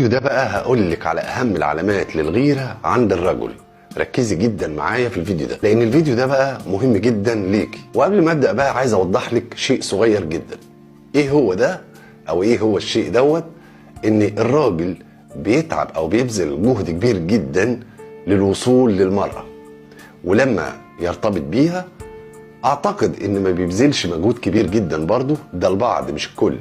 ده بقى هقول لك على اهم العلامات للغيرة عند الرجل. ركزي جدا معايا في الفيديو ده لان الفيديو ده بقى مهم جدا ليكي. وقبل ما ابدا بقى عايز اوضح لك شيء صغير جدا. ايه هو ده او ايه هو الشيء دوت؟ ان الراجل بيتعب او بيبذل جهد كبير جدا للوصول للمرأة، ولما يرتبط بيها اعتقد ان ما بيبذلش مجهود كبير جدا برضه، ده البعض مش الكل،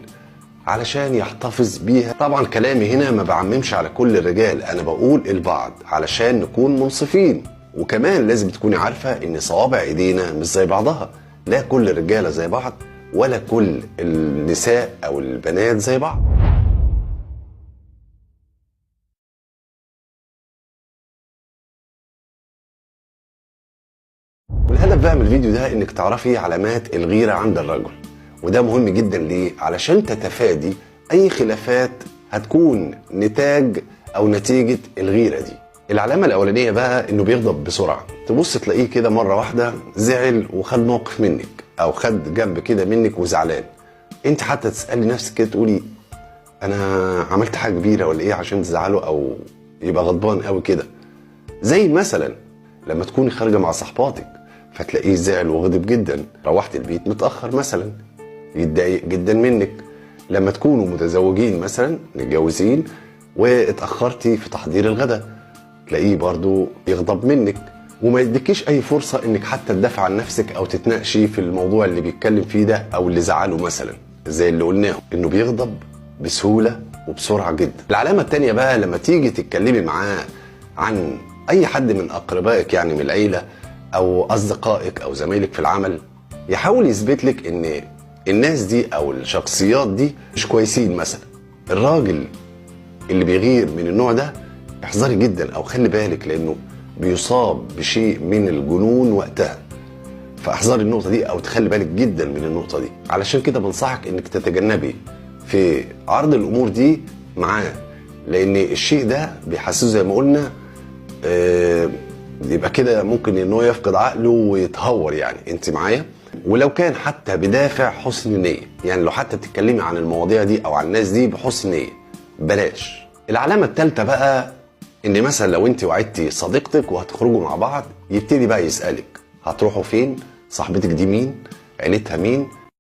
علشان يحتفظ بيها. طبعا كلامي هنا ما بعممش على كل الرجال، انا بقول البعض علشان نكون منصفين. وكمان لازم تكوني عارفة ان صوابع ايدينا مش زي بعضها، لا كل الرجالة زي بعض ولا كل النساء او البنات زي بعض. والهدف بقى من الفيديو ده انك تعرفي علامات الغيرة عند الرجل، وده مهم جدا ليه؟ علشان تتفادي اي خلافات هتكون نتاج او نتيجة الغيرة دي. العلامة الاولانية بقى انه بيغضب بسرعة، تبص تلاقيه كده مرة واحدة زعل وخد موقف منك او خد جنب كده منك وزعلان. انت حتى تسألي نفسك كده تقولي انا عملت حاجة كبيرة ولا ايه عشان تزعله او يبقى غضبان قوي كده. زي مثلا لما تكوني خارجة مع صحباتك فتلاقيه زعل وغضب جدا، روحت البيت متأخر مثلا يتضايق جدا منك. لما تكونوا متزوجين مثلا متجوزين واتأخرتي في تحضير الغداء تلاقيه برضو يغضب منك وما يديكيش اي فرصة انك حتى تدافع عن نفسك او تتناقشي في الموضوع اللي بيتكلم فيه ده او اللي زعله مثلا. زي اللي قلناه انه بيغضب بسهولة وبسرعة جدا. العلامة التانية بقى لما تيجي تتكلمي معاه عن اي حد من اقربائك، يعني من العيلة او اصدقائك او زمايلك في العمل، يحاول يثبت لك ان الناس دي او الشخصيات دي مش كويسين مثلا. الراجل اللي بيغير من النوع ده احذري جدا او خلي بالك، لانه بيصاب بشيء من الجنون وقتها. فاحذري النقطة دي او تخلي بالك جدا من النقطة دي. علشان كده بنصحك انك تتجنبي في عرض الامور دي معاه، لان الشيء ده بيحسسه زي ما قلنا يبقى كده ممكن ان هو يفقد عقله ويتهور. يعني انت معايا؟ ولو كان حتى بدافع حسن نية، يعني لو حتى بتتكلمي عن المواضيع دي او عن الناس دي بحسن نية بلاش. العلامة الثالثة بقى ان مثلا لو انت وعدتي صديقتك وهتخرجوا مع بعض، يبتدي بقى يسألك هتروحوا فين، صاحبتك دي مين، عيلتها مين،